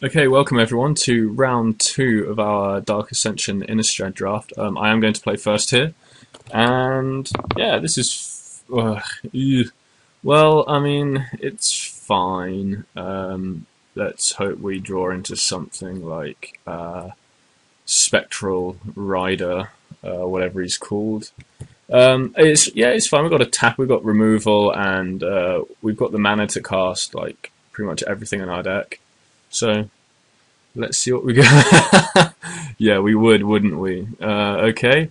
Okay, welcome everyone to round 2 of our Dark Ascension Innistrad draft. I am going to play first here, and yeah, this is well, I mean, it's fine. Let's hope we draw into something like Spectral Rider, whatever he's called. It's fine. We've got attack, we've got removal, and we've got the mana to cast like pretty much everything in our deck. So let's see what we got. Yeah, we would, wouldn't we? Okay.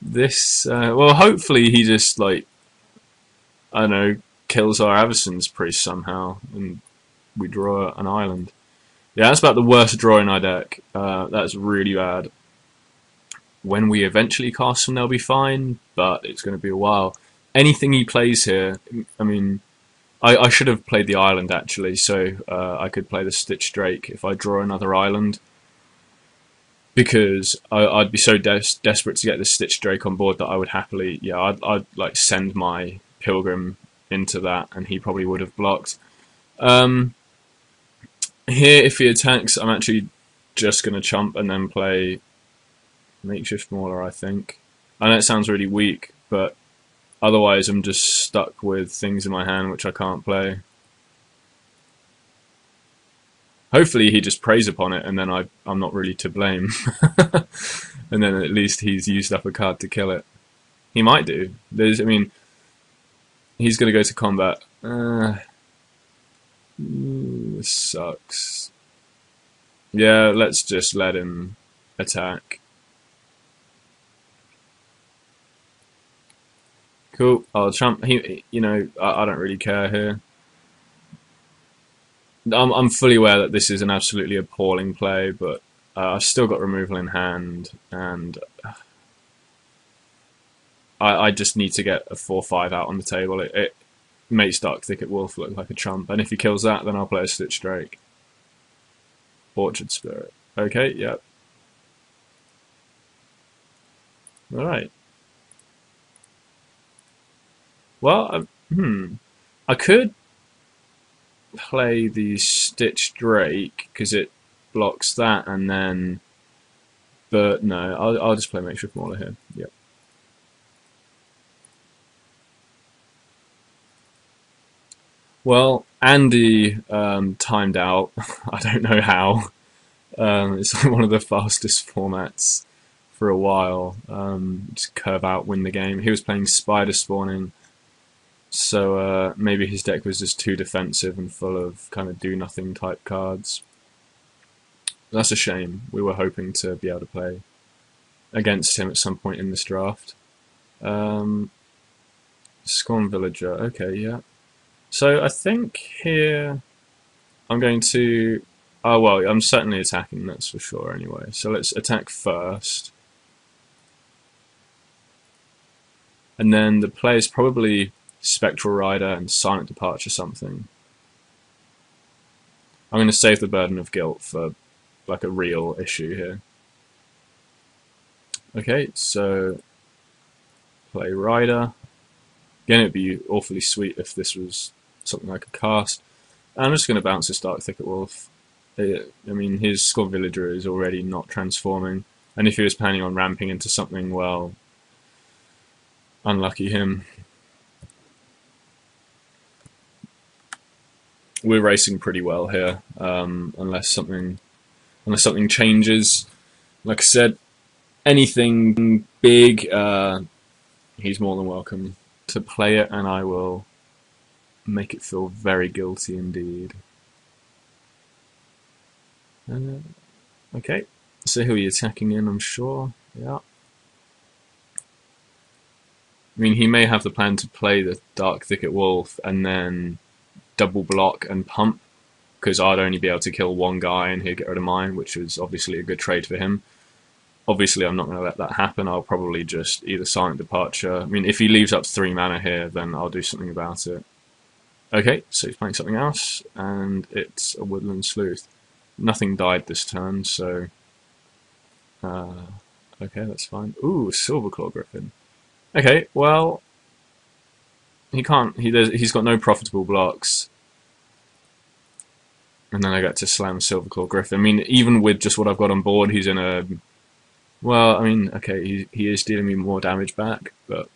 This, well, hopefully he just, like, I don't know, kills our Avacyn's Priest somehow, and we draw an island. Yeah, that's about the worst draw in our deck. That's really bad. When we eventually cast them, they'll be fine, but it's going to be a while. Anything he plays here, I mean, I should have played the island actually, so I could play the Stitch Drake if I draw another island. Because I'd be so desperate to get the Stitch Drake on board that I would happily, yeah, I'd like send my Pilgrim into that, and he probably would have blocked. Here, if he attacks, I'm actually just going to chump and then play Makeshift Mauler, I think. I know it sounds really weak, but otherwise, I'm just stuck with things in my hand which I can't play. Hopefully he just preys upon it, and then I'm not really to blame. And then at least he's used up a card to kill it. He might do. I mean, he's going to go to combat. This sucks. Yeah, let's just let him attack. Cool. I'll chump. You know, I don't really care here. I'm fully aware that this is an absolutely appalling play, but I've still got removal in hand, and I just need to get a 4/5 out on the table. It makes Dark Thicket Wolf look like a chump, and if he kills that, then I'll play a Stitch Drake. Orchard Spirit. Okay, yep. Alright. Well, I could play the Stitch Drake because it blocks that, and then, but no, I'll just play Makeshift Mauler here. Yep. Well, Andy timed out. I don't know how. It's like one of the fastest formats for a while. Just curve out, win the game. He was playing Spider Spawning. So maybe his deck was just too defensive and full of kind of do-nothing type cards. That's a shame. We were hoping to be able to play against him at some point in this draft. Scorn Villager, okay, yeah. So I think here I'm going to... Oh, well, I'm certainly attacking, that's for sure anyway. So let's attack first. And then the player's probably Spectral Rider and Silent Departure something. I'm going to save the Burden of Guilt for like a real issue here. Okay, so play Rider. Again, it'd be awfully sweet if this was something I could cast. I'm just going to bounce this Dark Thicket Wolf. I mean, his Scorn Villager is already not transforming, and if he was planning on ramping into something, well, unlucky him. We're racing pretty well here, unless something changes. Like I said, anything big, he's more than welcome to play it, and I will make it feel very guilty indeed. Okay, so he'll be attacking in, I'm sure. Yeah. I mean, he may have the plan to play the Dark Thicket Wolf and then double block and pump, because I'd only be able to kill one guy and he'd get rid of mine, which is obviously a good trade for him. Obviously, I'm not going to let that happen. I'll probably just either Silent Departure. I mean, if he leaves up 3 mana here, then I'll do something about it. Okay, so he's playing something else, and it's a Woodland Sleuth. Nothing died this turn, so... okay, that's fine. Ooh, Silverclaw Griffin. Okay, well... He can't. He's got no profitable blocks. And then I get to slam Silverclaw Griffin. I mean, even with just what I've got on board, he's in a... Well, I mean, okay, he is dealing me more damage back, but...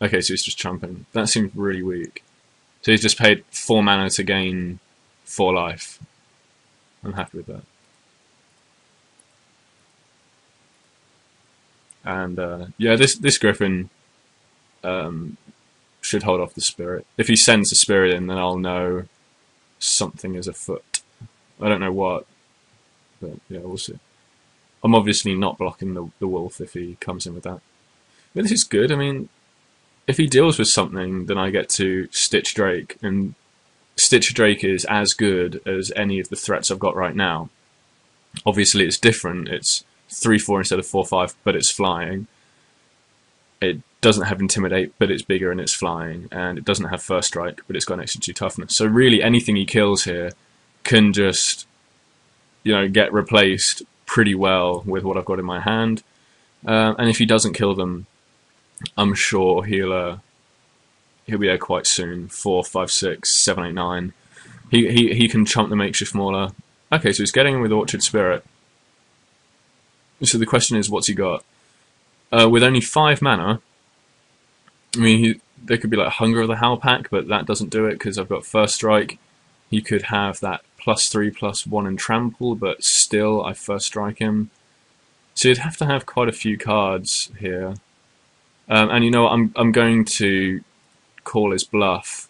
Okay, so he's just chumping. That seems really weak. So he's just paid 4 mana to gain 4 life. I'm happy with that. And, yeah, this Griffin should hold off the Spirit. If he sends the Spirit in, then I'll know something is afoot. I don't know what, but yeah, we'll see. I'm obviously not blocking the Wolf if he comes in with that. But this is good. I mean, if he deals with something, then I get to Stitch Drake, and Stitch Drake is as good as any of the threats I've got right now. Obviously, it's different. It's 3/4 instead of 4/5, but it's flying. It doesn't have Intimidate, but it's bigger and it's flying, and it doesn't have First Strike, but it's got an extra 2 toughness. So really, anything he kills here can just, you know, get replaced pretty well with what I've got in my hand. And if he doesn't kill them, I'm sure he'll be there quite soon. 4, 5, 6, 7, 8, 9. He can chump the Makeshift Mauler. Okay, so he's getting in with Orchard Spirit. So the question is, what's he got? With only 5 mana, I mean, there could be like Hunger of the Howlpack, but that doesn't do it because I've got First Strike. He could have that +3/+1 and Trample, but still I First Strike him. So you'd have to have quite a few cards here. And you know what, I'm going to call his bluff.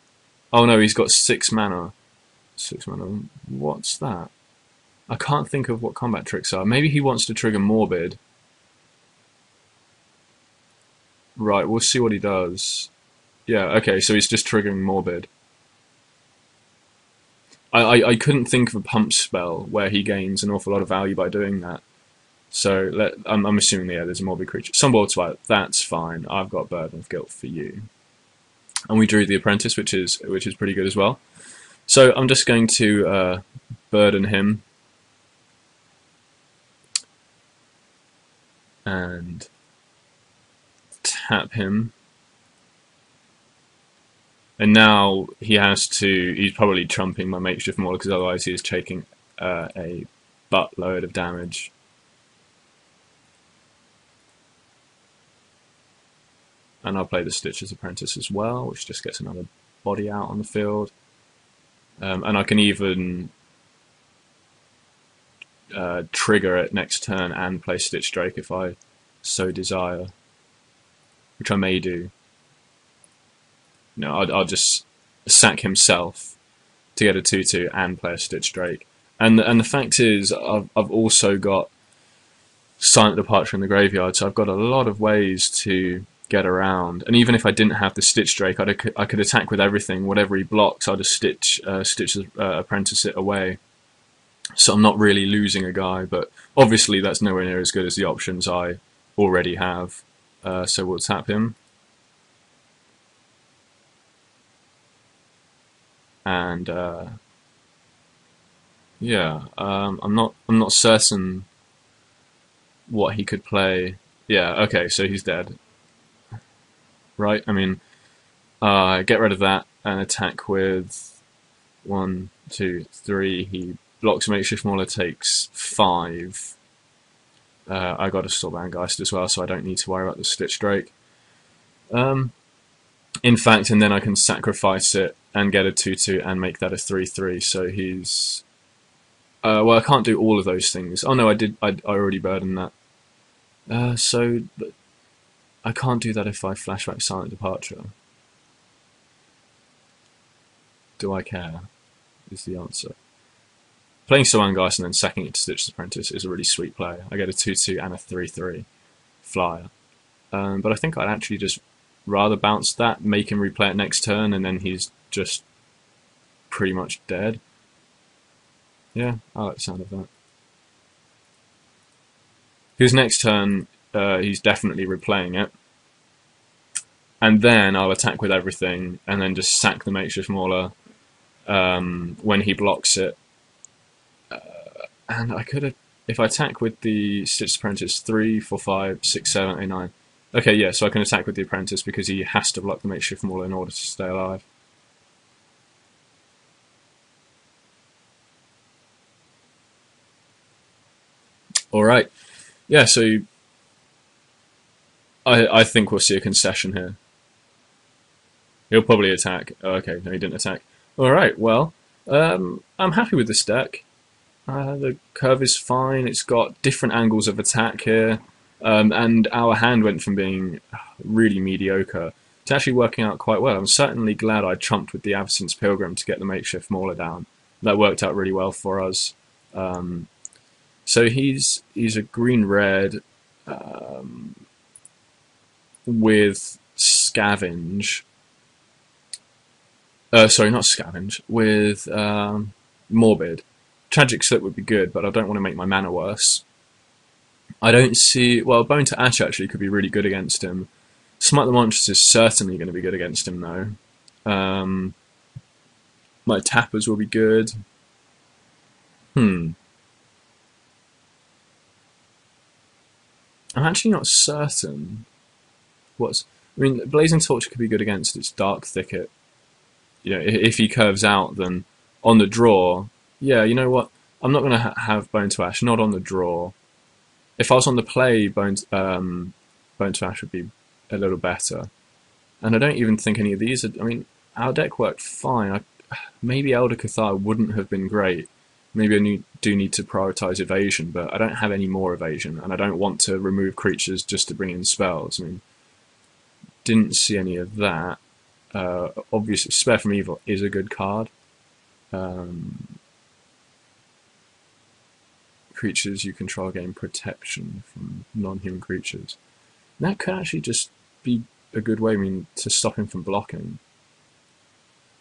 Oh no, he's got 6 mana. 6 mana. What's that? I can't think of what combat tricks are. Maybe he wants to trigger Morbid. Right, we'll see what he does. Yeah, okay, so he's just triggering Morbid. I couldn't think of a pump spell where he gains an awful lot of value by doing that. So I'm assuming, yeah, there's a Morbid creature. Sunbolt Swipe, that's fine. I've got Burden of Guilt for you. And we drew the Apprentice, which is pretty good as well. So I'm just going to burden him. And tap him. And now he's probably trumping my Makeshift Mauler because otherwise he is taking a buttload of damage. And I'll play the Stitcher's Apprentice as well, which just gets another body out on the field. And I can even trigger it next turn and play Stitch Drake if I so desire, which I may do. No, I'll just sack himself to get a 2/2 and play a Stitch Drake. And the fact is, I've also got Silent Departure in the graveyard, so I've got a lot of ways to get around. And even if I didn't have the Stitch Drake, I could attack with everything. Whatever he blocks, I'll just Stitch Apprentice it away. So I'm not really losing a guy, but obviously that's nowhere near as good as the options I already have. So we'll tap him. And yeah, I'm not certain what he could play. Yeah, okay, so he's dead. Right, I mean, get rid of that and attack with 1, 2, 3. He blocks Makeshift Mauler, takes 5. I got a Dka-Isd-Isd as well, so I don't need to worry about the Stitch Drake. In fact, and then I can sacrifice it and get a 2/2 and make that a 3/3. So he's well, I can't do all of those things. Oh no, I did. I already burdened that. So but I can't do that if I flashback Silent Departure. Do I care? Is the answer. Playing Dka-Isd-Isd and then sacking it to Stitch's Apprentice is a really sweet play. I get a 2/2 and a 3/3 flyer. But I think I'd actually just rather bounce that, make him replay it next turn, and then he's just pretty much dead. Yeah, I like the sound of that. His next turn, he's definitely replaying it. And then I'll attack with everything, and then just sack the Makeshift Mauler when he blocks it. And I could have, if I attack with the Stitch's Apprentice, 3, 4, 5, 6, 7, 8, 9. Okay, yeah, so I can attack with the Apprentice because he has to block the Makeshift Mauler in order to stay alive. All right. Yeah, so I think we'll see a concession here. He'll probably attack. Oh, okay, no, he didn't attack. All right, well, I'm happy with this deck. The curve is fine. It's got different angles of attack here, and our hand went from being really mediocre to actually working out quite well. I'm certainly glad I trumped with the Absence Pilgrim to get the makeshift Mauler down. That worked out really well for us. So he's a green-red with Scavenge. Sorry, not Scavenge. With Morbid. Tragic Slip would be good, but I don't want to make my mana worse. I don't see... Well, Bone to Ash actually could be really good against him. Smite the Monstrous is certainly going to be good against him, though. My Tappers will be good. I'm actually not certain. I mean, Blazing Torch could be good against its Dark Thicket. You know, if he curves out, then on the draw... Yeah, you know what? I'm not going to have Bone to Ash, not on the draw. If I was on the play, Bone to Ash would be a little better. And I don't even think any of these are... I mean, our deck worked fine. Maybe Elder Cathar wouldn't have been great. Maybe I do need to prioritise evasion, but I don't have any more evasion, and I don't want to remove creatures just to bring in spells. I mean, didn't see any of that. Obviously, Spare from Evil is a good card. Creatures you control gain protection from non-human creatures. And that could actually just be a good way, to stop him from blocking.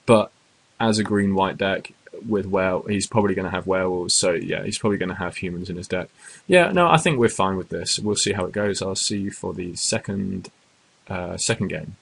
But as a green-white deck with he's probably going to have werewolves, so yeah, he's probably going to have humans in his deck. Yeah, no, I think we're fine with this. We'll see how it goes. I'll see you for the second game.